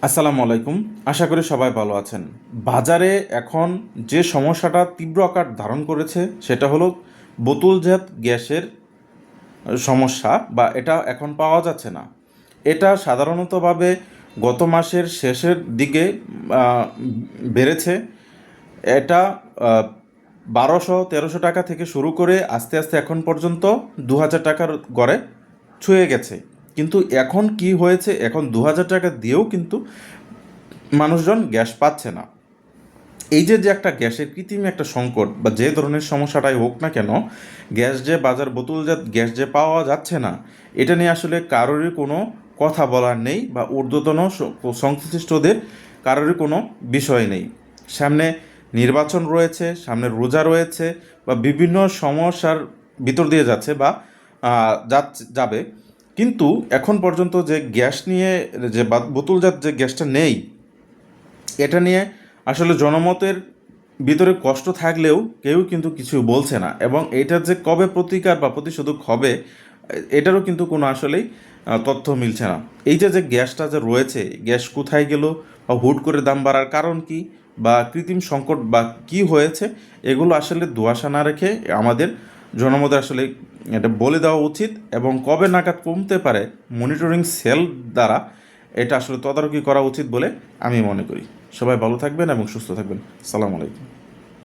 আসসালামু আলাইকুম। আশা করি সবাই ভালো আছেন। বাজারে এখন যে সমস্যাটা তীব্র আকার ধারণ করেছে সেটা হলো বোতলজাত গ্যাসের সমস্যা, বা এটা এখন পাওয়া যাচ্ছে না। এটা সাধারণতভাবে গত মাসের শেষের দিকে আহ, বেড়েছে। এটা 1200-1300 টাকা থেকে শুরু করে আস্তে আস্তে এখন পর্যন্ত 2000 টাকার গড়ে ছুঁয়ে গেছে। কিন্তু এখন কি হয়েছে, এখন 2000 টাকা দিয়েও কিন্তু মানুষজন গ্যাস পাচ্ছে না। এই যে যে একটা গ্যাসের কৃত্রিম একটা সংকট, বা যে ধরনের সমস্যাটাই হোক না কেন, গ্যাস যে বাজার বোতলজাত গ্যাস যে পাওয়া যাচ্ছে না, এটা নিয়ে আসলে কারোরই কোনো কথা বলার নেই, বা ঊর্ধ্বতন সংশ্লিষ্টদের কারোরই কোনো বিষয় নেই। সামনে নির্বাচন রয়েছে, সামনে রোজা রয়েছে, বা বিভিন্ন সমস্যার ভিতর দিয়ে যাচ্ছে, বা যাবে। কিন্তু এখন পর্যন্ত যে গ্যাস নিয়ে, যে বোতলজাত যে গ্যাসটা নেই, এটা নিয়ে আসলে জনমতের ভিতরে কষ্ট থাকলেও কেউ কিন্তু কিছু বলছে না, এবং এটার যে কবে প্রতিকার বা প্রতিশোধক হবে, এটারও কিন্তু কোনো আসলেই তথ্য মিলছে না। এই যে যে গ্যাসটা যে রয়েছে, গ্যাস কোথায় গেল, বা হুট করে দাম বাড়ার কারণ কি, বা কৃত্রিম সংকট বা কি হয়েছে, এগুলো আসলে ধোঁয়াশা না রেখে আমাদের জনমতে আসলে এটা বলে দেওয়া উচিত, এবং কবে নাগাদ কমতে পারে মনিটরিং সেল দ্বারা এটা আসলে তদারকি করা উচিত বলে আমি মনে করি। সবাই ভালো থাকবেন এবং সুস্থ থাকবেন। সালাম আলাইকুম।